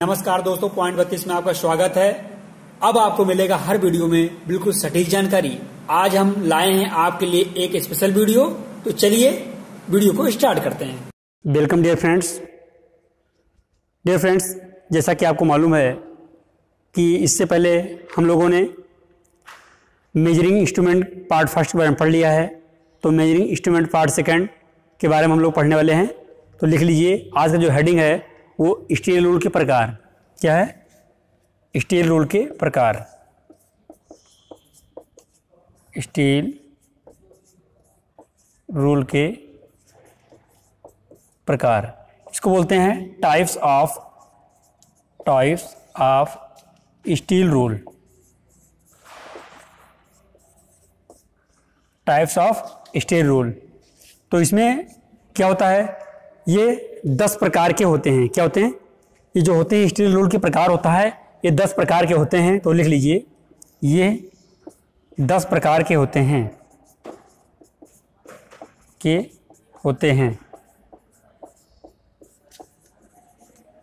नमस्कार दोस्तों, पॉइंट 32 में आपका स्वागत है। अब आपको मिलेगा हर वीडियो में बिल्कुल सटीक जानकारी। आज हम लाए हैं आपके लिए एक स्पेशल वीडियो, तो चलिए वीडियो को स्टार्ट करते हैं। Welcome dear friends. जैसा कि आपको मालूम है कि इससे पहले हम लोगों ने मेजरिंग इंस्ट्रूमेंट पार्ट फर्स्ट के बारे में पढ़ लिया है, तो मेजरिंग इंस्ट्रूमेंट पार्ट सेकेंड के बारे में हम लोग पढ़ने वाले हैं। तो लिख लीजिए, आज का जो हेडिंग है वो स्टील रूल के प्रकार। क्या है? स्टील रूल के प्रकार। स्टील रूल के प्रकार इसको बोलते हैं types of steel rule. Types of steel rule. तो इसमें क्या होता है, ये 10 प्रकार के होते हैं। क्या होते हैं? ये जो होते हैं स्टील रूल के प्रकार होता है, ये 10 प्रकार के होते हैं। तो लिख लीजिए, ये 10 प्रकार के होते हैं।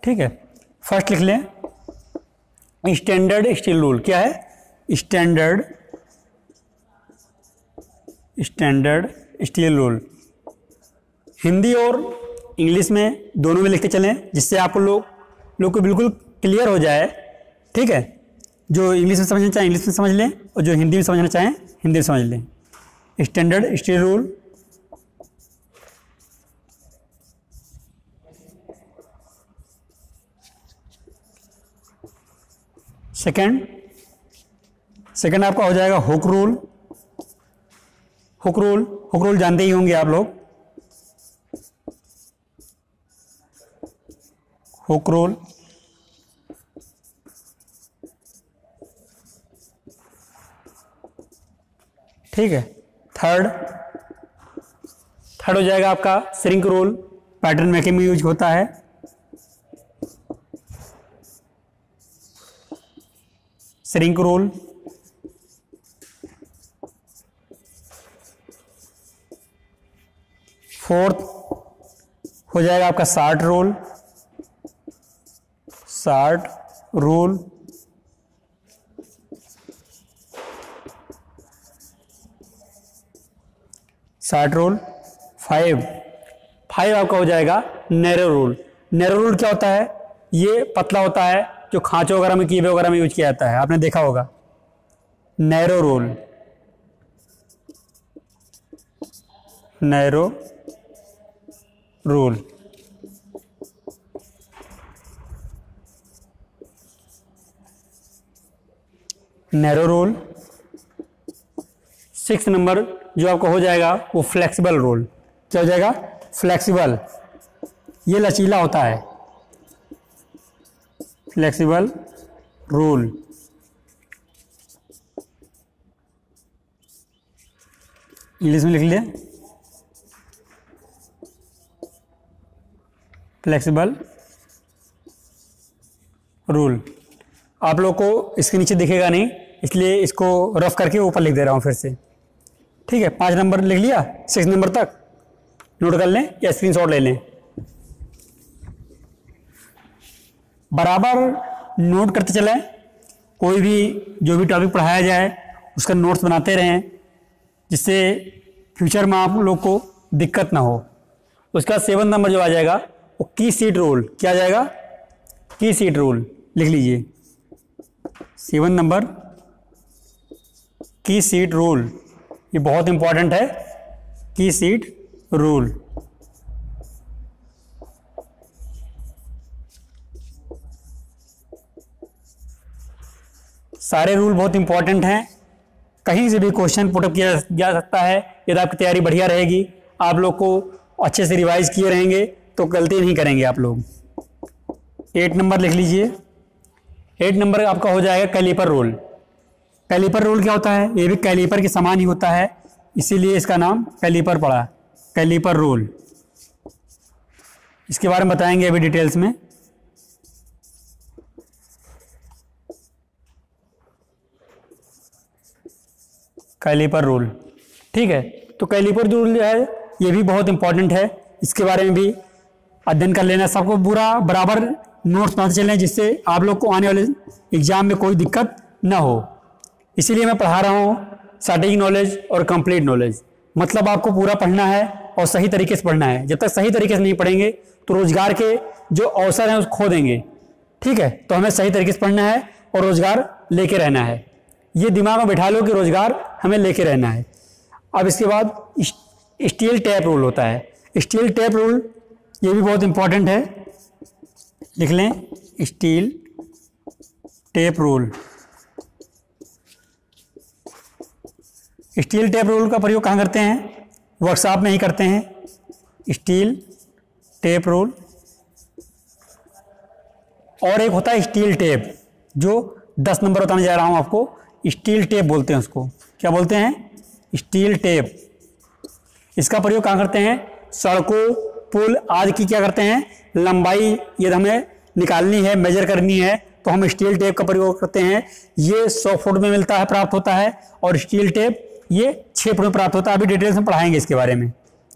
ठीक है, फर्स्ट लिख लें स्टैंडर्ड स्टील रूल। क्या है? Standard steel rule. हिंदी और इंग्लिश में दोनों में लिखते चलें, जिससे आप लोग को बिल्कुल क्लियर हो जाए। ठीक है, जो इंग्लिश में समझना चाहें इंग्लिश में समझ लें, और जो हिंदी में समझना चाहें हिंदी में समझ लें। Standard steel rule. सेकंड आपका हो जाएगा हुक रूल। हुक रूल जानते ही होंगे आप लोग। Hook rule. ठीक है, थर्ड हो जाएगा आपका श्रिंक रूल। पैटर्न मेकिंग में यूज होता है। Shrink rule. फोर्थ हो जाएगा आपका शार्ट रूल। Short rule. 5 आपका हो जाएगा नैरो रूल। नैरो रूल क्या होता है? ये पतला होता है, जो खांचों वगैरह में, कीबे वगैरह में यूज किया जाता है, आपने देखा होगा। Narrow rule. Narrow rule. Narrow rule. 6 number जो आपको हो जाएगा वो फ्लेक्सिबल रूल। क्या हो जाएगा? फ्लेक्सिबल। ये लचीला होता है। Flexible rule. इंग्लिश में लिख लिया, फ्लेक्सिबल रूल। आप लोग को इसके नीचे दिखेगा नहीं, इसलिए इसको रफ करके ऊपर लिख दे रहा हूं फिर से। ठीक है, 5 नंबर लिख लिया, 6 नंबर तक नोट कर लें या स्क्रीनशॉट ले लें। बराबर नोट करते चलें। कोई भी जो भी टॉपिक पढ़ाया जाए उसका नोट्स बनाते रहें, जिससे फ्यूचर में आप लोग को दिक्कत ना हो। उसका 7 नंबर जो आ जाएगा वो की सीट रूल। क्या आ जाएगा? की सीट रूल। लिख लीजिए, 7 नंबर की सीट रूल। ये बहुत इंपॉर्टेंट है, की सीट रूल। सारे रूल बहुत इंपॉर्टेंट हैं। कहीं से भी क्वेश्चन पुटअप किया जा सकता है। यदि आपकी तैयारी बढ़िया रहेगी, आप लोग को अच्छे से रिवाइज किए रहेंगे, तो गलती नहीं करेंगे आप लोग। 8 नंबर लिख लीजिए। 8 नंबर आपका हो जाएगा कैलीपर रूल। कैलीपर रूल क्या होता है? ये भी कैलीपर के समान ही होता है, इसीलिए इसका नाम कैलीपर पड़ा। कैलीपर रूल, इसके बारे में बताएंगे अभी डिटेल्स में। Caliper rule. ठीक है, तो कैलीपर रूल जो है ये भी बहुत इंपॉर्टेंट है, इसके बारे में भी अध्ययन कर लेना। सबको पूरा बराबर नोट्स बनाते चलें, जिससे आप लोग को आने वाले एग्जाम में कोई दिक्कत ना हो। इसीलिए मैं पढ़ा रहा हूँ स्ट्रैटेजिक नॉलेज और कंप्लीट नॉलेज। मतलब आपको पूरा पढ़ना है और सही तरीके से पढ़ना है। जब तक सही तरीके से नहीं पढ़ेंगे तो रोजगार के जो अवसर हैं उसको खो देंगे। ठीक है, तो हमें सही तरीके से पढ़ना है और रोजगार लेके रहना है। ये दिमाग में बैठा लो कि रोजगार हमें लेके रहना है। अब इसके बाद स्टील टैप रूल होता है। स्टील टैप रूल ये भी बहुत इंपॉर्टेंट है, लिख लें, steel tape rule. Steel tape rule का प्रयोग कहाँ करते हैं? वर्कशॉप में ही करते हैं, स्टील टेप रूल। और एक होता है स्टील टेप, जो 10 नंबर बताने जा रहा हूँ आपको। स्टील टेप बोलते हैं उसको। क्या बोलते हैं? Steel tape. इसका प्रयोग कहाँ करते हैं? सड़कों, पुल आदि की क्या करते हैं, लंबाई यदि हमें निकालनी है, मेजर करनी है, तो हम स्टील टेप का प्रयोग करते हैं। ये 100 फुट में मिलता है, प्राप्त होता है, और स्टील टेप ये 6 फुट में प्राप्त होता है। अभी डिटेल्स में पढ़ाएंगे इसके बारे में।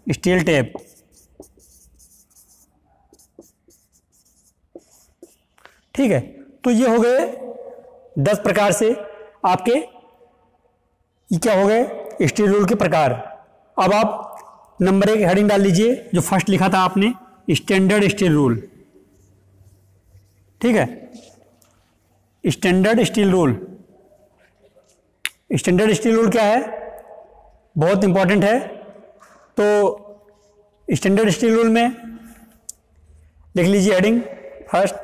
स्टील टेप, ठीक है। तो ये हो गए 10 प्रकार से आपके, ये क्या हो गए, स्टील रूल के प्रकार। अब आप नंबर 1 हेडिंग डाल लीजिए, जो फर्स्ट लिखा था आपने, स्टैंडर्ड स्टील रूल। ठीक है, standard steel rule. Standard steel rule क्या है? बहुत इंपॉर्टेंट है। तो स्टैंडर्ड स्टील रूल में लिख लीजिए heading first,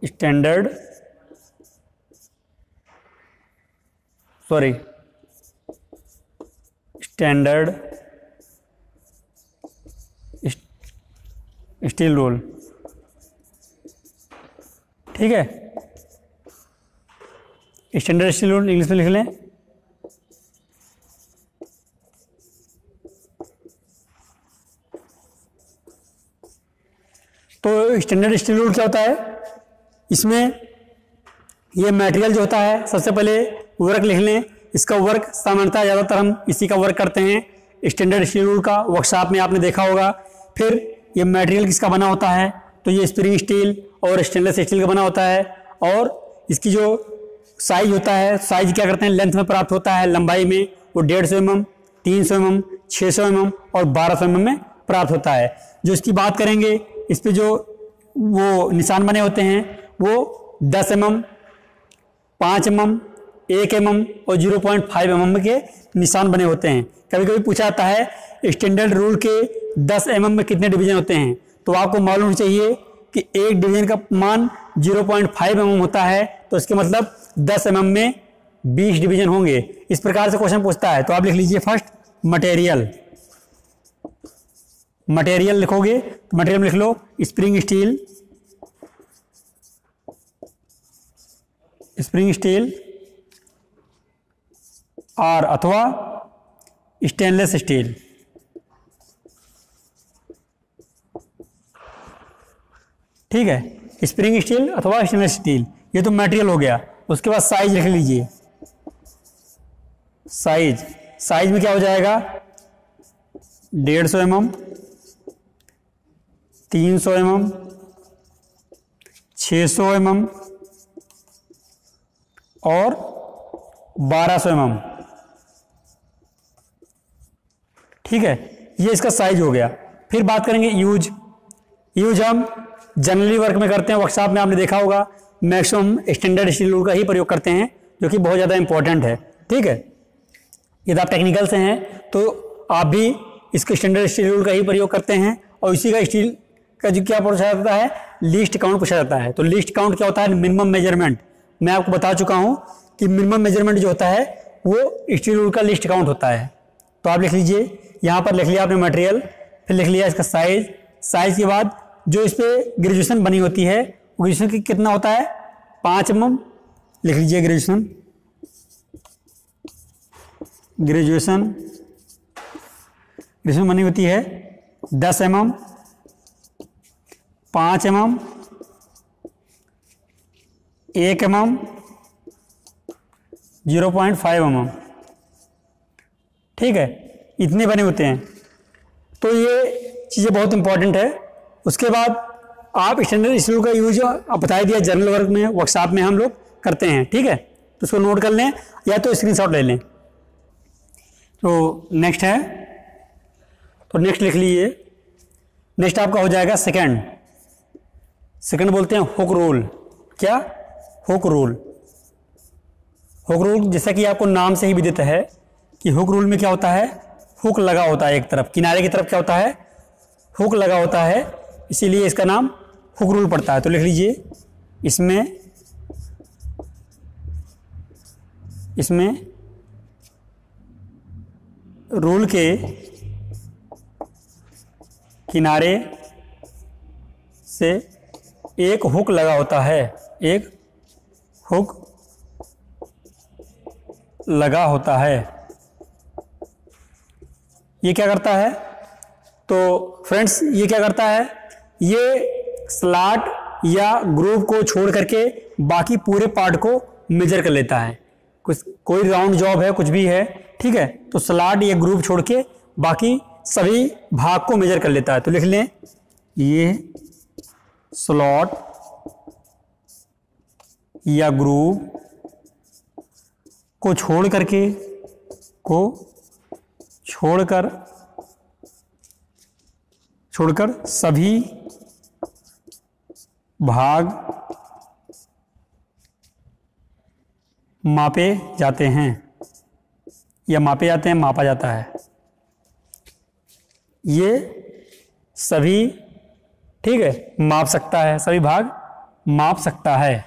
standard steel rule. ठीक है, स्टैंडर्ड स्टील रूल इंग्लिश में लिख लें। तो स्टैंडर्ड स्टील रूल क्या होता है? इसमें ये मटेरियल जो होता है, सबसे पहले वर्क लिख लें। इसका वर्क सामान्यतः ज़्यादातर हम इसी का वर्क करते हैं, स्टैंडर्ड स्टील रूल का। वर्कशॉप में आपने देखा होगा। फिर ये मटेरियल किसका बना होता है? तो ये स्प्रिंग स्टील और स्टेनलेस स्टील का बना होता है। और इसकी जो साइज होता है, साइज क्या करते हैं, लेंथ में प्राप्त होता है, लंबाई में वो 150 mm, 300 mm, 600 mm और 1200 mm में प्राप्त होता है। जो इसकी बात करेंगे, इस पर जो वो निशान बने होते हैं वो 10 mm, 5 mm, 1 mm और 0.5 mm के निशान बने होते हैं। कभी कभी पूछा जाता है स्टैंडर्ड रूल के 10 mm में कितने डिवीजन होते हैं? तो आपको मालूम होना चाहिए कि एक डिवीजन का मान 0.5 mm होता है, तो इसके मतलब 10 mm में 20 डिवीजन होंगे। इस प्रकार से क्वेश्चन पूछता है। तो आप लिख लीजिए फर्स्ट मटेरियल। मटेरियल लिखोगे तो मटेरियल में लिख लो स्प्रिंग स्टील और अथवा स्टेनलेस स्टील। ठीक है, स्प्रिंग स्टील अथवा स्टेनलेस स्टील, ये तो मटेरियल हो गया। उसके बाद साइज लिख लीजिए। साइज में क्या हो जाएगा? 150 mm, 300 mm, 600 mm और 1200 mm। ठीक है, ये इसका साइज हो गया। फिर बात करेंगे यूज हम जनरली वर्क में करते हैं। वर्कशॉप में आपने देखा होगा मैक्सिमम स्टैंडर्ड स्टील रूल का ही प्रयोग करते हैं, जो कि बहुत ज़्यादा इंपॉर्टेंट है। ठीक है, यदि आप टेक्निकल से हैं तो आप भी इसके स्टैंडर्ड स्टील रूल का ही प्रयोग करते हैं। और इसी का स्टील का जो क्या पूछा जाता है, लीस्ट काउंट पूछा जाता है। तो लीस्ट काउंट क्या होता है? Minimum measurement. मैं आपको बता चुका हूँ कि मिनिमम मेजरमेंट जो होता है वो स्टील रूल का लीस्ट काउंट होता है। तो आप लिख लीजिए, यहाँ पर लिख लिया आपने मटेरियल, फिर लिख लिया इसका साइज के बाद जो इस पर ग्रेजुएशन बनी होती है, ग्रेजुएशन की कितना होता है? 5 mm। लिख लीजिए ग्रेजुएशन बनी होती है 10 mm, 5 mm, 1 mm, 0.5 mm। ठीक है, इतने बने होते हैं। तो ये चीज़ें बहुत इंपॉर्टेंट है। उसके बाद आप स्टैंडर्ड स्टूल का यूज बता दिया जनरल वर्क में, वर्कशॉप में हम लोग करते हैं, ठीक है। तो उसको नोट कर लें या तो स्क्रीनशॉट ले लें। तो नेक्स्ट है, तो नेक्स्ट लिख लीजिए। नेक्स्ट आपका हो जाएगा सेकंड बोलते हैं हुक रूल। क्या? Hook rule. हुक रूल जैसा कि आपको नाम से ही विदित है कि हुक रूल में क्या होता है, हुक लगा होता है एक तरफ, किनारे की तरफ क्या होता है, हुक लगा होता है, इसीलिए इसका नाम हुक रूल पड़ता है। तो लिख लीजिए, इसमें रूल के किनारे से एक हुक लगा होता है, एक हुक लगा होता है। ये क्या करता है? तो फ्रेंड्स ये क्या करता है, ये स्लॉट या ग्रूव को छोड़ करके बाकी पूरे पार्ट को मेजर कर लेता है। कोई राउंड जॉब है, कुछ भी है, ठीक है, तो स्लॉट या ग्रूव छोड़ के बाकी सभी भाग को मेजर कर लेता है। तो लिख लें, ये स्लॉट या ग्रूव को छोड़कर सभी भाग मापा जाता है। ये सभी, ठीक है, माप सकता है, सभी भाग माप सकता है।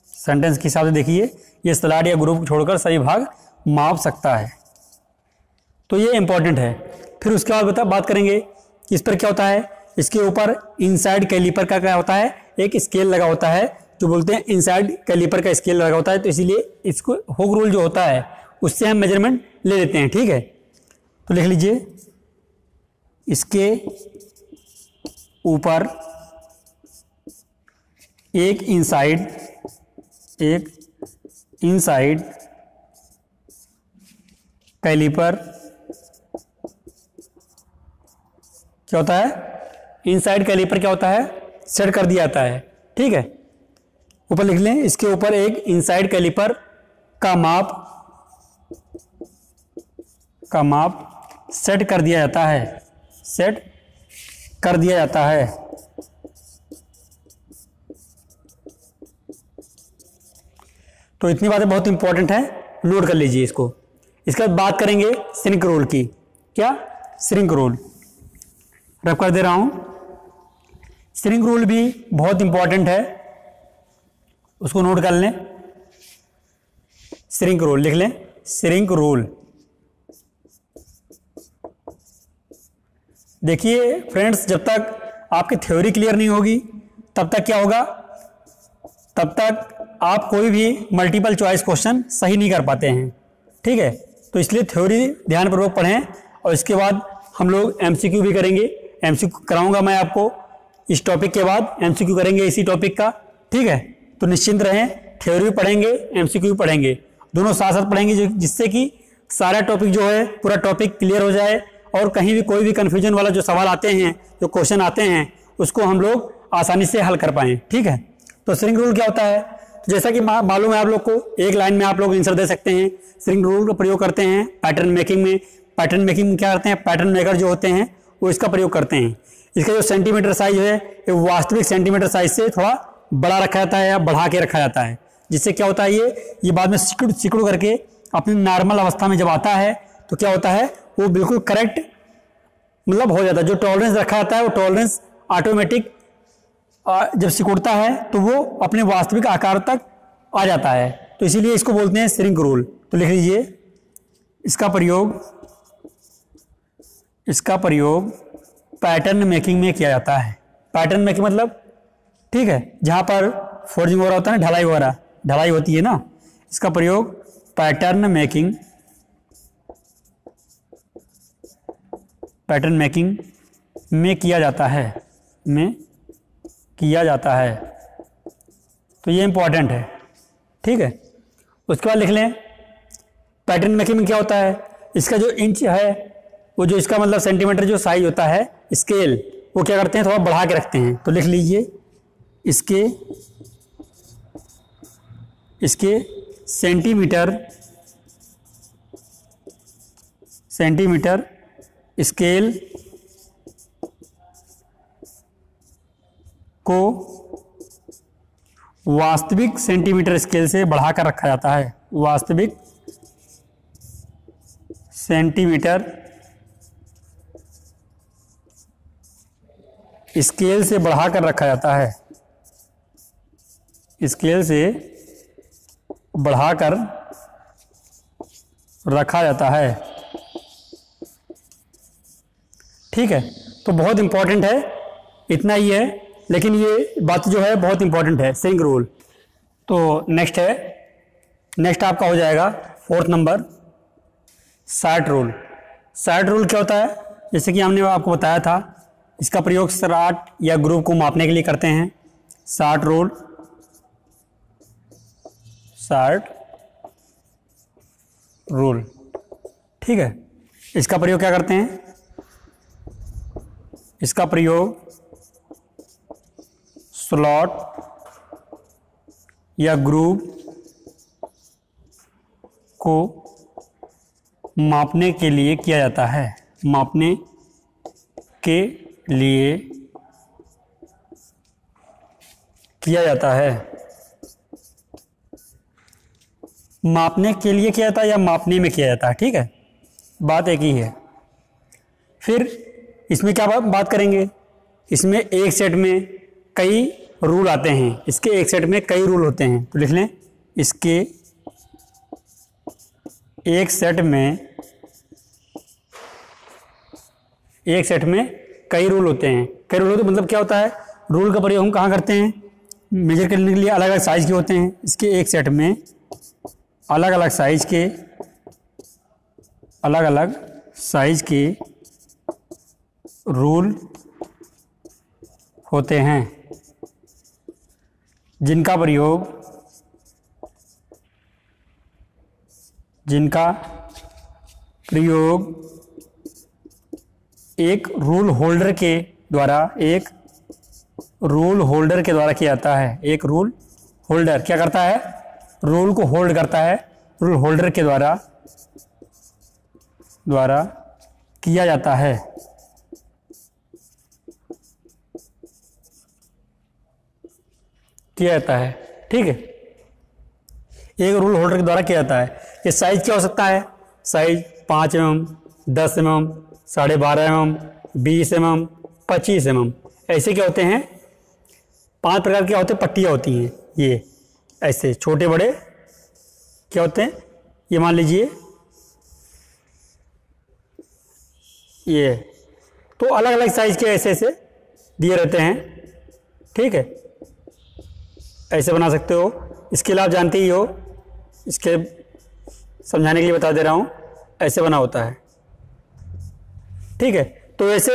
सेंटेंस के हिसाब से देखिए, ये स्लॉट या ग्रुप छोड़कर सभी भाग माप सकता है। तो ये इंपॉर्टेंट है। फिर उसके बाद बात करेंगे कि इस पर क्या होता है। इसके ऊपर इनसाइड कैलिपर का क्या होता है, एक स्केल लगा होता है, जो बोलते हैं इनसाइड कैलिपर का स्केल लगा होता है। तो इसीलिए इसको हुक रूल जो होता है उससे हम मेजरमेंट ले लेते हैं, ठीक है। तो लिख लीजिए, इसके ऊपर एक इनसाइड कैलिपर क्या होता है, इनसाइड कैलिपर क्या होता है, सेट कर दिया जाता है, ठीक है। ऊपर लिख लें, इसके ऊपर एक इनसाइड कैलिपर का माप सेट कर दिया जाता है, तो इतनी बातें बहुत इंपॉर्टेंट है, नोट कर लीजिए इसको। इसके बाद बात करेंगे श्रिंक रोल की। क्या? श्रिंक रोल रब कर दे रहा हूं। श्रिंक रोल भी बहुत इंपॉर्टेंट है, उसको नोट कर लें। श्रिंक रोल लिख लें, श्रिंक रोल। देखिए फ्रेंड्स, जब तक आपकी थ्योरी क्लियर नहीं होगी तब तक क्या होगा, तब तक आप कोई भी मल्टीपल चॉइस क्वेश्चन सही नहीं कर पाते हैं, ठीक है। तो इसलिए थ्योरी ध्यानपूर्वक पढ़ें, और इसके बाद हम लोग एमसीक्यू भी करेंगे। एमसीक्यू कराऊंगा मैं आपको, इस टॉपिक के बाद एमसीक्यू करेंगे इसी टॉपिक का, ठीक है। तो निश्चिंत रहें, थ्योरी भी पढ़ेंगे, एमसीक्यू भी पढ़ेंगे, दोनों साथ साथ पढ़ेंगे, जिससे कि सारा टॉपिक जो है, पूरा टॉपिक क्लियर हो जाए, और कहीं भी कोई भी कन्फ्यूजन वाला जो सवाल आते हैं, जो क्वेश्चन आते हैं, उसको हम लोग आसानी से हल कर पाएँ, ठीक है। तो श्रिंक रूल क्या होता है, तो जैसा कि मालूम है आप लोग को, एक लाइन में आप लोग आंसर दे सकते हैं। श्रिंक रूल का प्रयोग करते हैं पैटर्न मेकिंग में। पैटर्न मेकिंग में क्या करते हैं, पैटर्न मेकर जो होते हैं वो इसका प्रयोग करते हैं। इसका जो सेंटीमीटर साइज है, ये वास्तविक सेंटीमीटर साइज से थोड़ा बड़ा रखा जाता है या बढ़ा के रखा जाता है, जिससे क्या होता है, ये बाद में सिकुड़ करके अपनी नॉर्मल अवस्था में जब आता है तो क्या होता है, वो बिल्कुल करेक्ट मतलब हो जाता है। जो टॉलरेंस रखा जाता है वो टॉलरेंस ऑटोमेटिक जब सिकुड़ता है तो वो अपने वास्तविक आकार तक आ जाता है। तो इसीलिए इसको बोलते हैं श्रिंक रूल। तो लिख लीजिए, इसका प्रयोग पैटर्न मेकिंग में किया जाता है। पैटर्न मेकिंग मतलब, ठीक है, जहां पर फोर्जिंग वगैरह होता है ना, ढलाई होती है ना, इसका प्रयोग पैटर्न मेकिंग में किया जाता है, तो ये इंपॉर्टेंट है, ठीक है। उसके बाद लिख लें, पैटर्न मेकिंग में क्या होता है, इसका जो इंच है, वो जो इसका मतलब सेंटीमीटर जो साइज होता है, स्केल वो क्या करते हैं, थोड़ा बढ़ा के रखते हैं। तो लिख लीजिए इसके सेंटीमीटर स्केल को वास्तविक सेंटीमीटर स्केल से बढ़ाकर रखा जाता है। वास्तविक सेंटीमीटर स्केल से बढ़ाकर रखा जाता है। स्केल से बढ़ाकर रखा जाता है। ठीक है, तो बहुत इंपॉर्टेंट है, इतना ही है, लेकिन ये बात जो है बहुत इंपॉर्टेंट है, सिंक रूल। तो नेक्स्ट आपका हो जाएगा 4th नंबर, सार्ट रूल। सार्ट रूल क्या होता है, जैसे कि हमने आपको बताया था, इसका प्रयोग सराट या ग्रुप को मापने के लिए करते हैं। सार्ट रूल, ठीक है। इसका प्रयोग क्या करते हैं, इसका प्रयोग स्लॉट या ग्रुप को मापने के लिए किया जाता है। मापने के लिए किया जाता है। मापने के लिए किया जाता है या मापने में किया जाता है, ठीक है, बात एक ही है। फिर इसमें क्या बात करेंगे, इसमें एक सेट में कई रूल आते हैं। इसके एक सेट में कई रूल होते हैं, तो लिख लें, इसके एक सेट में कई रूल होते हैं। कई रूल होते मतलब क्या होता है, रूल का प्रयोग हम कहाँ करते हैं, मेजर करने के लिए अलग अलग साइज के होते हैं। इसके एक सेट में अलग अलग साइज के रूल होते हैं, जिनका प्रयोग एक रूल होल्डर के द्वारा किया जाता है। एक रूल होल्डर क्या करता है, रूल को होल्ड करता है, रूल होल्डर के द्वारा किया जाता है। ठीक है, एक रूल होल्डर के द्वारा किया जाता है। ये साइज क्या हो सकता है, size 5 mm, 10 mm, 12.5 mm, 20 mm, 25 mm, ऐसे क्या होते हैं, 5 प्रकार के होते हैं, पट्टियाँ होती हैं। ये ऐसे छोटे बड़े क्या होते हैं, ये मान लीजिए ये, तो अलग अलग साइज के ऐसे ऐसे दिए रहते हैं। ठीक है, ऐसे बना सकते हो। इसके लिए आप जानते ही हो, इसके समझाने के लिए बता दे रहा हूँ, ऐसे बना होता है। ठीक है, तो ऐसे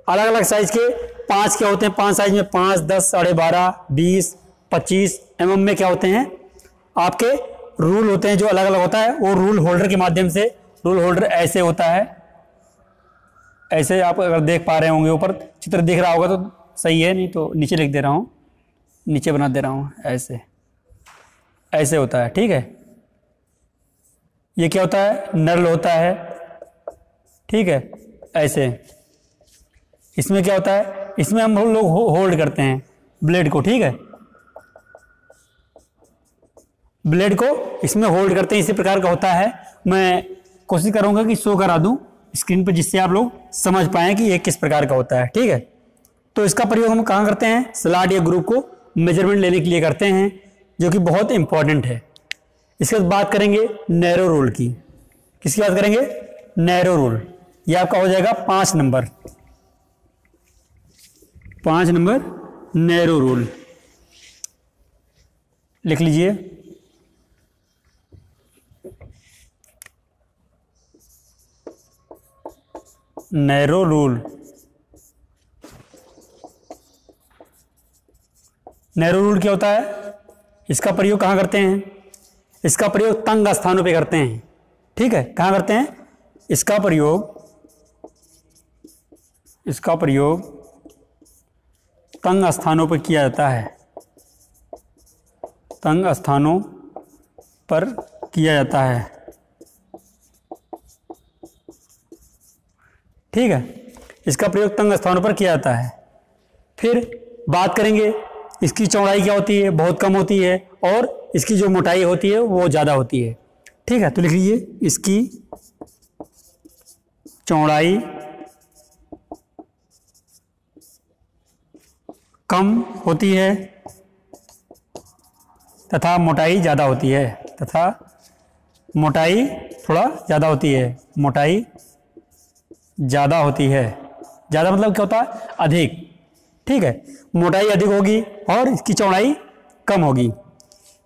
अलग अलग साइज के 5 क्या होते हैं, 5 साइज में 5, 10, 12.5, 20, 25 mm में क्या होते हैं, आपके रूल होते हैं जो अलग अलग होता है। वो रूल होल्डर के माध्यम से, रूल होल्डर ऐसे होता है, ऐसे आप अगर देख पा रहे होंगे, ऊपर चित्र दिख रहा होगा तो सही है, नहीं तो नीचे लिख दे रहा हूँ, नीचे बना दे रहा हूँ, ऐसे होता है। ठीक है, ये क्या होता है, नर्ल होता है। ठीक है, ऐसे इसमें क्या होता है, इसमें हम लोग होल्ड करते हैं ब्लेड को। ठीक है, ब्लेड को इसमें होल्ड करते हैं, इसी प्रकार का होता है। मैं कोशिश करूंगा कि शो करा दूं स्क्रीन पर, जिससे आप लोग समझ पाएं कि ये किस प्रकार का होता है। ठीक है, तो इसका प्रयोग हम कहाँ करते हैं, स्लॉट या ग्रुप को मेजरमेंट लेने के लिए करते हैं, जो कि बहुत इंपॉर्टेंट है। इसके बाद बात करेंगे नैरो रूल की। किसकी बात करेंगे, नैरो रूल। ये आपका हो जाएगा 5 नंबर, 5 नंबर नैरो रूल, लिख लीजिए। नैरो रूल, नैरो रूल क्या होता है, इसका प्रयोग कहाँ करते हैं, इसका प्रयोग तंग स्थानों पे करते हैं। ठीक है, कहाँ करते हैं, इसका प्रयोग इसका प्रयोग तंग स्थानों पर किया जाता है, तंग स्थानों पर किया जाता है। ठीक है, इसका प्रयोग तंग स्थानों पर किया जाता है। फिर बात करेंगे इसकी चौड़ाई क्या होती है, बहुत कम होती है, और इसकी जो मोटाई होती है वो ज़्यादा होती है। ठीक है, तो लिख लीजिए इसकी चौड़ाई कम होती है तथा मोटाई ज़्यादा होती है, तथा मोटाई थोड़ा ज़्यादा होती है, मोटाई ज़्यादा होती है। ज़्यादा मतलब क्या होता है, अधिक। ठीक है, मोटाई अधिक होगी और इसकी चौड़ाई कम होगी।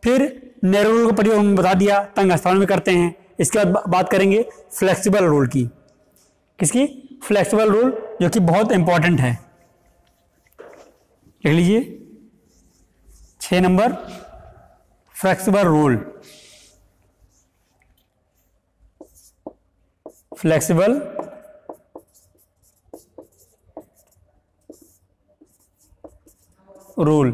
फिर नैरो रूल का प्रयोग हम बता दिया, तंग स्थानों में करते हैं। इसके बाद बात करेंगे फ्लेक्सिबल रूल की। किसकी? फ्लेक्सिबल रूल, जो कि बहुत इंपॉर्टेंट है। लिख लीजिए 6 number flexible rule. Flexible rule.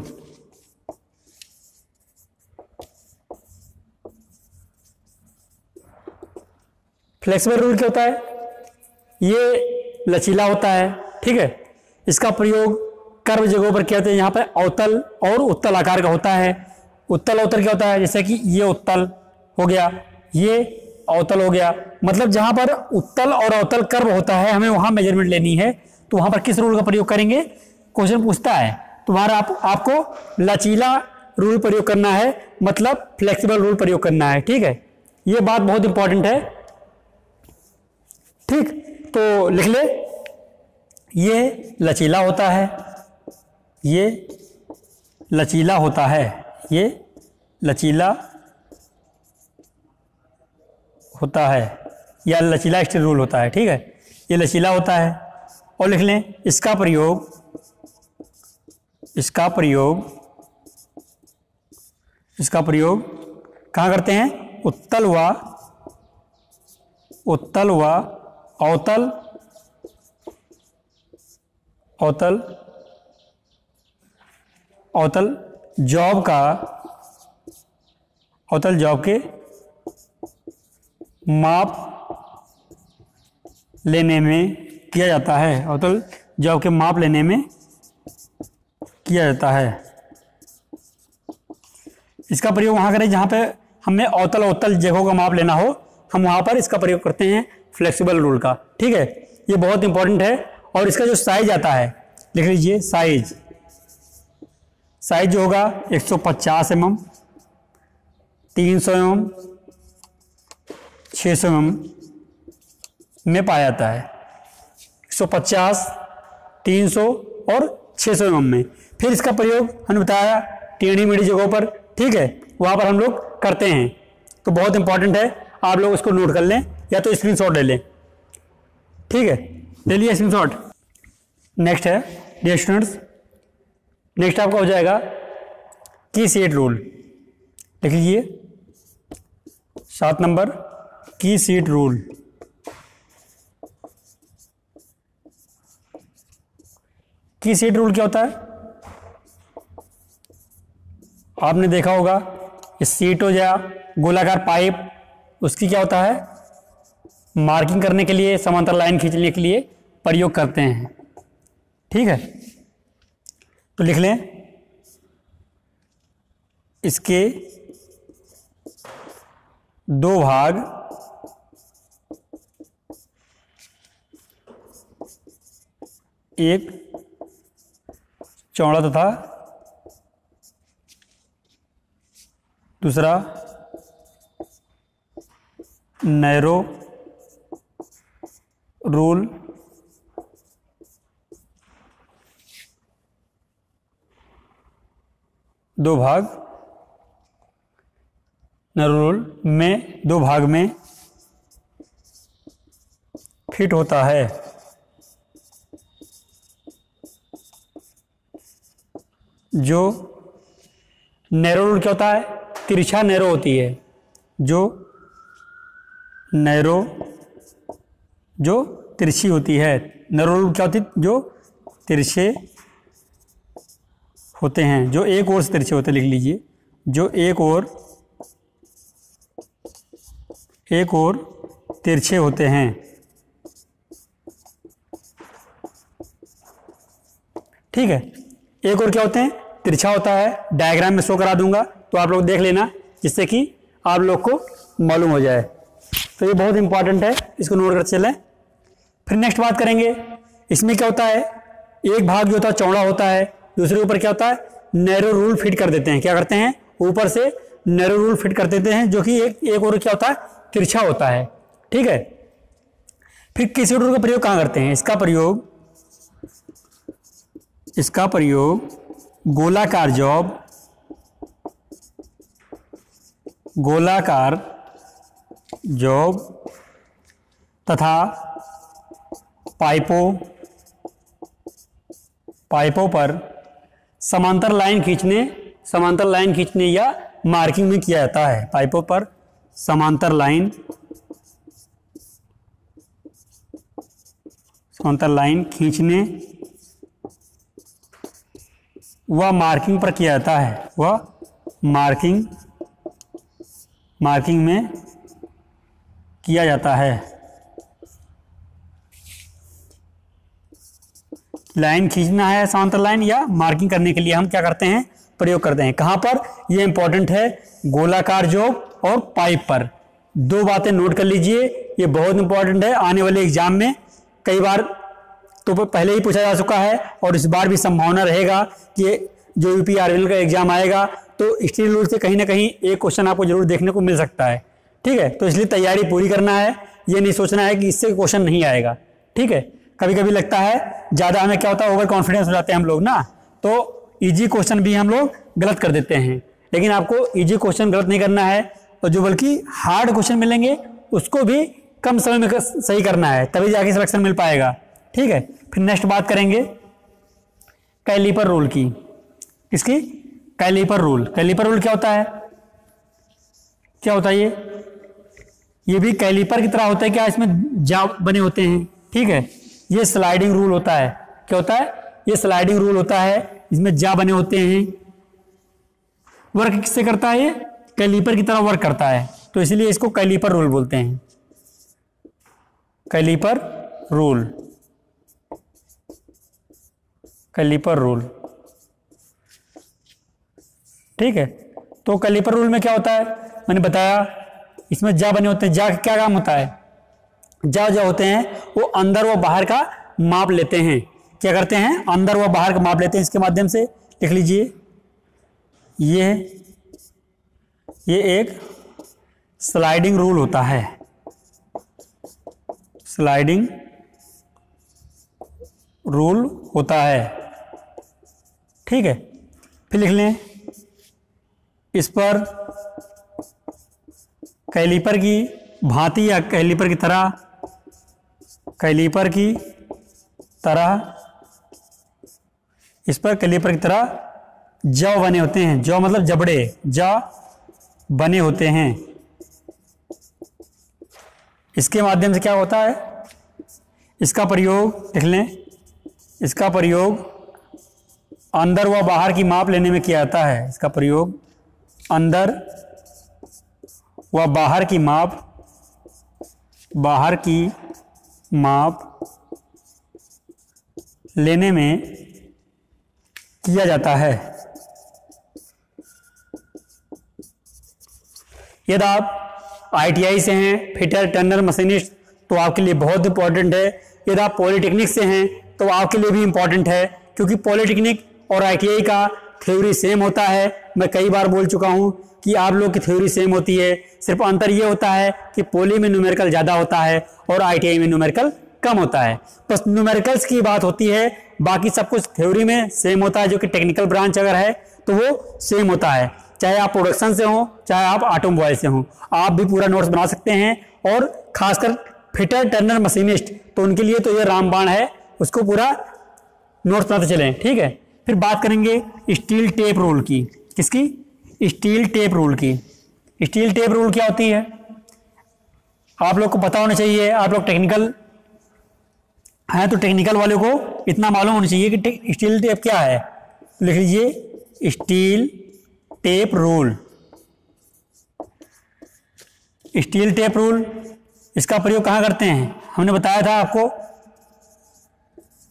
Flexible rule क्या होता है? ये लचीला होता है। ठीक है, इसका प्रयोग कर्व जगहों पर किया जाता है। यहाँ पर अवतल और उत्तल आकार का होता है। उत्तल अवतल क्या होता है? जैसे कि ये उत्तल हो गया, ये अवतल हो गया। मतलब जहां पर उत्तल और अवतल कर्व होता है, हमें वहां मेजरमेंट लेनी है, तो वहां पर किस रूल का प्रयोग करेंगे? क्वेश्चन पूछता है। तुम्हारा आपको लचीला रूल प्रयोग करना है, मतलब फ्लेक्सिबल रूल प्रयोग करना है। ठीक है, ये बात बहुत इंपॉर्टेंट है। ठीक, तो लिख ले, ये लचीला होता है, ये लचीला होता है, ये लचीला होता है, या लचीला स्टील रूल होता है। ठीक है, ये लचीला होता है। और लिख लें इसका प्रयोग कहाँ करते हैं? उत्तल व अवतल जॉब के माप लेने में किया जाता है। अवतल जॉब के माप लेने में किया जाता है। इसका प्रयोग वहाँ करें जहाँ पे हमें अवतल जगहों का माप लेना हो, हम वहाँ पर इसका प्रयोग करते हैं फ्लेक्सिबल रूल का। ठीक है, ये बहुत इंपॉर्टेंट है। और इसका जो साइज आता है, लिख लीजिए साइज जो होगा 150 mm, 300 mm, 600 mm में पाया जाता है। 150, 300 और 600 mm में। फिर इसका प्रयोग हमने बताया टेढ़ी मेढ़ी जगहों पर। ठीक है, वहाँ पर हम लोग करते हैं। तो बहुत इंपॉर्टेंट है, आप लोग इसको नोट कर लें, या तो स्क्रीनशॉट ले लें। ठीक है, ले लिया स्क्रीनशॉट। नेक्स्ट है डियर स्टूडेंट्स, नेक्स्ट आपका हो जाएगा की सीट रूल। लिख लीजिए 7 नंबर की सीट रूल। की सीट रूल क्या होता है? आपने देखा होगा, इस सीट हो या गोलाकार पाइप, उसकी क्या होता है? मार्किंग करने के लिए, समांतर लाइन खींचने के लिए प्रयोग करते हैं। ठीक है, तो लिख लें इसके 2 भाग, एक चौड़ा तथा दूसरा नैरो रूल दो भाग, नैरो रूल में 2 भाग में फिट होता है। जो नैरो रूल क्या होता है? तिरछा नैरो होती है। जो तिरछी होती है, नैरो रूल क्या होती है? जो तिरछे होते हैं, जो एक ओर से तिरछे होते हैं, लिख लीजिए, जो एक ओर तिरछे होते हैं। ठीक है, एक और क्या होते हैं? तिरछा होता है। डायग्राम में शो करा दूंगा तो आप लोग देख लेना, जिससे कि आप लोग को मालूम हो जाए। तो ये बहुत इंपॉर्टेंट है, इसको नोट कर चलें। फिर नेक्स्ट बात करेंगे, इसमें क्या होता है? एक भाग जो होता है चौड़ा होता है, दूसरे ऊपर क्या होता है? नैरो रूल फिट कर देते हैं। क्या करते हैं? ऊपर से नैरो रूल फिट कर देते हैं, जो कि एक और क्या होता है? तिरछा होता है। ठीक है, फिर किसी रूल का प्रयोग कहाँ करते हैं? इसका प्रयोग गोलाकार जॉब तथा पाइपों पर समांतर लाइन खींचने या मार्किंग में किया जाता है। पाइपों पर समांतर लाइन खींचने वह मार्किंग पर किया जाता है। वह मार्किंग में किया जाता है। लाइन खींचना है, समांतर लाइन या मार्किंग करने के लिए हम क्या करते हैं? प्रयोग करते हैं। कहां पर? यह इंपॉर्टेंट है, गोलाकार जॉब और पाइप पर। दो बातें नोट कर लीजिए, ये बहुत इंपॉर्टेंट है। आने वाले एग्जाम में कई बार तो पहले ही पूछा जा चुका है, और इस बार भी संभावना रहेगा कि जो यूपी आर्मी का एग्जाम आएगा तो स्टील रूल से कहीं ना कहीं एक क्वेश्चन आपको जरूर देखने को मिल सकता है। ठीक है, तो इसलिए तैयारी पूरी करना है, ये नहीं सोचना है कि इससे क्वेश्चन नहीं आएगा। ठीक है, कभी कभी लगता है ज़्यादा हमें क्या होता है, ओवर कॉन्फिडेंस हो जाते हैं हम लोग ना, तो इजी क्वेश्चन भी हम लोग गलत कर देते हैं। लेकिन आपको इजी क्वेश्चन गलत नहीं करना है, और जो बल्कि हार्ड क्वेश्चन मिलेंगे उसको भी कम समय में सही करना है, तभी जाके सिलेक्शन मिल पाएगा। ठीक है, फिर नेक्स्ट बात करेंगे कैलिपर रूल की। किसकी? Caliper rule. कैलिपर रूल क्या होता है? ये भी कैलिपर की तरह होता है। क्या इसमें जाब बने होते हैं? ठीक है, ये स्लाइडिंग रूल होता है। क्या होता है? ये स्लाइडिंग रूल होता है, इसमें जा बने होते हैं। वर्क किससे करता है? ये कैलिपर की तरह वर्क करता है, तो इसलिए इसको कैलिपर रूल बोलते हैं। Caliper rule. ठीक है, तो कैलिपर रूल में क्या होता है? मैंने बताया, इसमें जा बने होते हैं। जा क्या काम होता है? जा जो होते हैं वो अंदर व बाहर का माप लेते हैं। क्या करते हैं? अंदर व बाहर का माप लेते हैं। इसके माध्यम से लिख लीजिए, ये एक स्लाइडिंग रूल होता है। स्लाइडिंग रूल होता है। ठीक है, फिर लिख लें, इस पर कैलिपर की भांति या कैलिपर की तरह इस पर कैलिपर की तरह जौ बने होते हैं। जौ मतलब जबड़े, जा बने होते हैं। इसके माध्यम से क्या होता है? इसका प्रयोग लिख लें, इसका प्रयोग अंदर व बाहर की माप लेने में किया जाता है। इसका प्रयोग अंदर व बाहर की माप लेने में किया जाता है। यदि आप ITI से हैं, फिटर टर्नर मशीनिस्ट, तो आपके लिए बहुत इंपॉर्टेंट है। यदि आप पॉलिटेक्निक से हैं तो आपके लिए भी इंपॉर्टेंट है, क्योंकि पॉलिटेक्निक और ITI का थ्योरी सेम होता है। मैं कई बार बोल चुका हूं कि आप लोग की थ्योरी सेम होती है, सिर्फ अंतर ये होता है कि पॉली में न्यूमेरिकल ज़्यादा होता है और ITI में न्यूमेरिकल कम होता है। बस न्यूमेरिकल्स की बात होती है, बाकी सब कुछ थ्योरी में सेम होता है। जो कि टेक्निकल ब्रांच अगर है तो वो सेम होता है, चाहे आप प्रोडक्शन से हो, चाहे आप ऑटोमोबाइल से हो, आप भी पूरा नोट्स बना सकते हैं। और खासकर फिटर टर्नर मशीनिस्ट, तो उनके लिए तो ये रामबाण है, उसको पूरा नोट्स बनाते चलें। ठीक है, फिर बात करेंगे स्टील टेप रूल की। किसकी? स्टील टेप रूल की। स्टील टेप रूल क्या होती है? आप लोग को पता होना चाहिए, आप लोग टेक्निकल हैं तो टेक्निकल वाले को इतना मालूम होना चाहिए कि स्टील टेप क्या है। लिख लीजिए steel tape rule. Steel tape rule इसका प्रयोग कहाँ करते हैं, हमने बताया था आपको।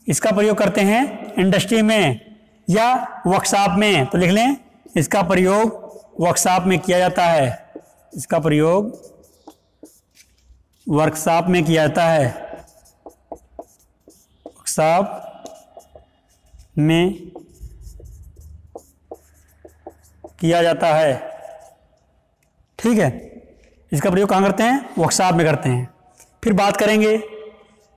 इसका प्रयोग करते हैं इंडस्ट्री में या वर्कशॉप में। तो लिख लें इसका प्रयोग वर्कशॉप में किया जाता है। इसका प्रयोग वर्कशॉप में किया जाता है। वर्कशॉप में किया जाता है, ठीक है। इसका प्रयोग कहाँ करते हैं, वर्कशॉप में करते हैं। फिर बात करेंगे,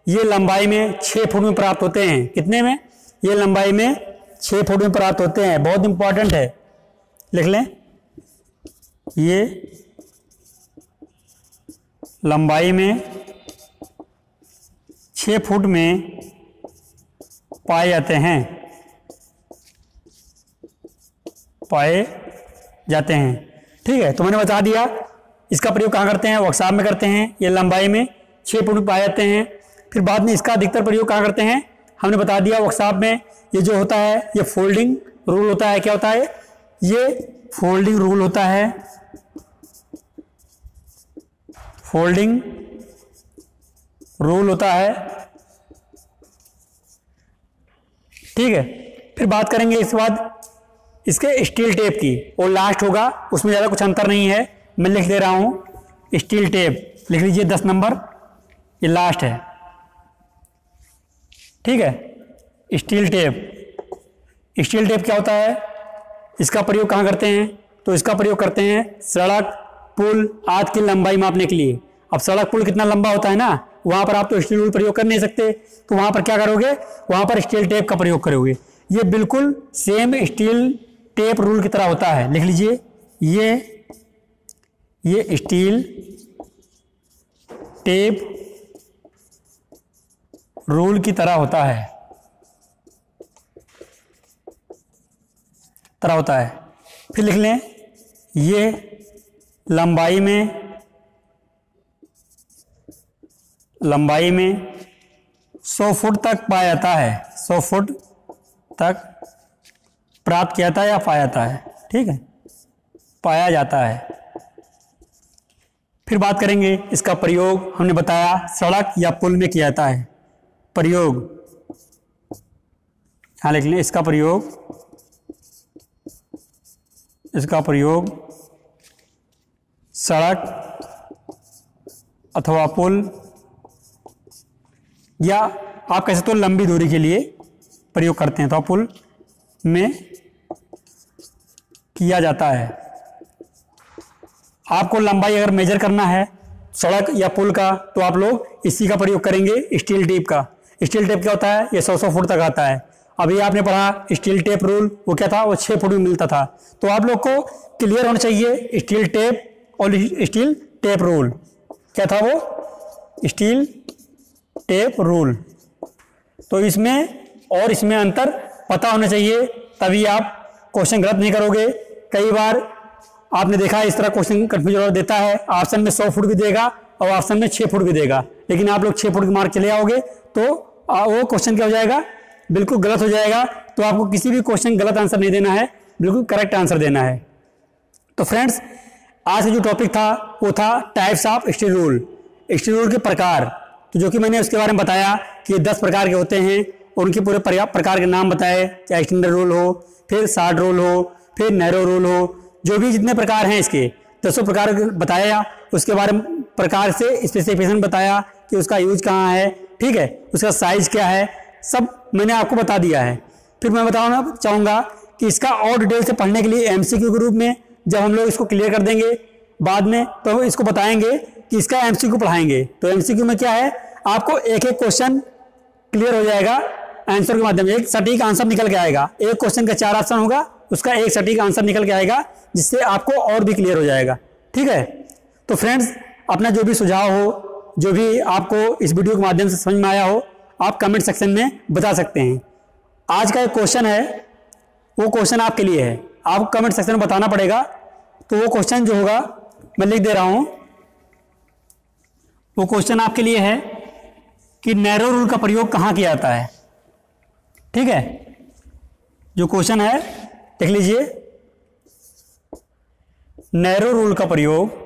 ये लंबाई में 6 फुट में प्राप्त होते हैं। कितने में, ये लंबाई में 6 फुट में प्राप्त होते हैं। बहुत इंपॉर्टेंट है, लिख लें। ये लंबाई में 6 फुट में पाए जाते हैं, पाए जाते हैं, ठीक है। तो मैंने बता दिया इसका प्रयोग कहाँ करते हैं, वर्कशॉप में करते हैं। ये लंबाई में 6 फुट में पाए जाते हैं। फिर बाद में इसका अधिकतर प्रयोग कहाँ करते हैं, हमने बता दिया वर्कशॉप में। ये जो होता है ये फोल्डिंग रूल होता है। क्या होता है, ये फोल्डिंग रूल होता है। फोल्डिंग रूल होता है, ठीक है। फिर बात करेंगे इसके बाद इसके स्टील टेप की, और लास्ट होगा, उसमें ज़्यादा कुछ अंतर नहीं है। मैं लिख दे रहा हूं स्टील टेप, लिख लीजिए 10 नंबर, ये लास्ट है, ठीक है। स्टील टेप, स्टील टेप क्या होता है, इसका प्रयोग कहाँ करते हैं, तो इसका प्रयोग करते हैं सड़क, पुल आदि की लंबाई मापने के लिए। अब सड़क पुल कितना लंबा होता है ना, वहाँ पर आप तो स्टील रूल प्रयोग कर नहीं सकते, तो वहाँ पर क्या करोगे, वहाँ पर स्टील टेप का प्रयोग करोगे। ये बिल्कुल सेम स्टील टेप रूल की तरह होता है। लिख लीजिए ये स्टील टेप रूल की तरह होता है, फिर लिख लें ये लंबाई में 100 फुट तक पाया जाता है, 100 फुट तक प्राप्त किया जाता है या पाया जाता है, ठीक है, पाया जाता है। फिर बात करेंगे इसका प्रयोग, हमने बताया सड़क या पुल में किया जाता है। प्रयोग यहाँ लिख लें, इसका प्रयोग सड़क अथवा पुल या आप कह सकते हो लंबी दूरी के लिए प्रयोग करते हैं, तो पुल में किया जाता है। आपको लंबाई अगर मेजर करना है सड़क या पुल का, तो आप लोग इसी का प्रयोग करेंगे, स्टील टेप का। स्टील टेप क्या होता है, ये 100 फुट तक आता है। अभी आपने पढ़ा स्टील टेप रूल, वो क्या था, वो 6 फुट में मिलता था। तो आप लोग को क्लियर होना चाहिए स्टील टेप और स्टील टेप रूल क्या था, वो स्टील टेप रूल। तो इसमें अंतर पता होना चाहिए, तभी आप क्वेश्चन गलत नहीं करोगे। कई बार आपने देखा है इस तरह क्वेश्चन कंफ्यूजन देता है, ऑप्शन में 100 फुट भी देगा और ऑप्शन में 6 फुट भी देगा, लेकिन आप लोग 6 फुट के मार्क चले आओगे तो वो क्वेश्चन क्या हो जाएगा, बिल्कुल गलत हो जाएगा। तो आपको किसी भी क्वेश्चन गलत आंसर नहीं देना है, बिल्कुल करेक्ट आंसर देना है। तो फ्रेंड्स, आज का जो टॉपिक था वो था types of steel rule, steel rule के प्रकार। तो जो कि मैंने उसके बारे में बताया कि 10 प्रकार के होते हैं, उनके पूरे प्रकार के नाम बताए, चाहे एक्सटेंडर रूल हो, फिर शॉर्ट रूल हो, फिर नैरो रूल हो, जो भी जितने प्रकार हैं इसके 10 प्रकार बताया। उसके बारे में प्रकार से स्पेसिफिकेशन बताया कि उसका यूज कहाँ है, ठीक है, उसका साइज क्या है, सब मैंने आपको बता दिया है। फिर मैं बताना चाहूँगा कि इसका और डिटेल से पढ़ने के लिए एमसीक्यू के रूप में जब हम लोग इसको क्लियर कर देंगे बाद में, तो इसको बताएंगे कि इसका एमसीक्यू पढ़ाएंगे। तो एमसीक्यू में क्या है, आपको एक एक क्वेश्चन क्लियर हो जाएगा आंसर के माध्यम से, एक सटीक आंसर निकल के आएगा। एक क्वेश्चन का 4 ऑप्शन होगा, उसका एक सटीक आंसर निकल के आएगा, जिससे आपको और भी क्लियर हो जाएगा, ठीक है। तो फ्रेंड्स, अपना जो भी सुझाव हो, जो भी आपको इस वीडियो के माध्यम से समझ में आया हो, आप कमेंट सेक्शन में बता सकते हैं। आज का एक क्वेश्चन है, वो क्वेश्चन आपके लिए है, आपको कमेंट सेक्शन में बताना पड़ेगा। तो वो क्वेश्चन जो होगा मैं लिख दे रहा हूं, वो क्वेश्चन आपके लिए है कि नैरो रूल का प्रयोग कहाँ किया जाता है। ठीक है, जो क्वेश्चन है देख लीजिए, नैरो रूल का प्रयोग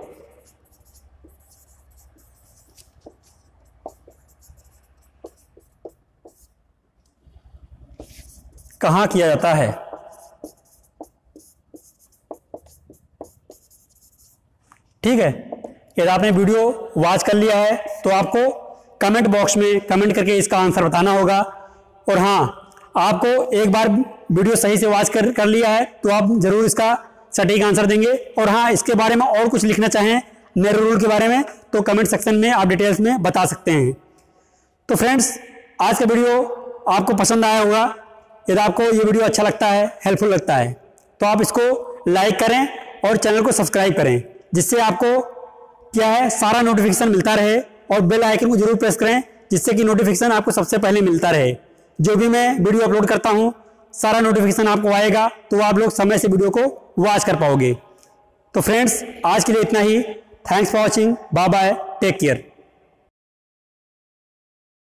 कहाँ किया जाता है। ठीक है, यदि आपने वीडियो वॉच कर लिया है तो आपको कमेंट बॉक्स में कमेंट करके इसका आंसर बताना होगा। और हाँ, आपको एक बार वीडियो सही से वॉच कर लिया है तो आप जरूर इसका सटीक आंसर देंगे। और हाँ, इसके बारे में और कुछ लिखना चाहें नैरो रूल के बारे में तो कमेंट सेक्शन में आप डिटेल्स में बता सकते हैं। तो फ्रेंड्स, आज का वीडियो आपको पसंद आया होगा। यदि आपको ये वीडियो अच्छा लगता है, हेल्पफुल लगता है, तो आप इसको लाइक करें और चैनल को सब्सक्राइब करें, जिससे आपको क्या है सारा नोटिफिकेशन मिलता रहे। और बेल आइकन को जरूर प्रेस करें, जिससे कि नोटिफिकेशन आपको सबसे पहले मिलता रहे। जो भी मैं वीडियो अपलोड करता हूँ सारा नोटिफिकेशन आपको आएगा, तो आप लोग समय से वीडियो को वॉच कर पाओगे। तो फ्रेंड्स, आज के लिए इतना ही। Thanks for watching. Bye bye, take care.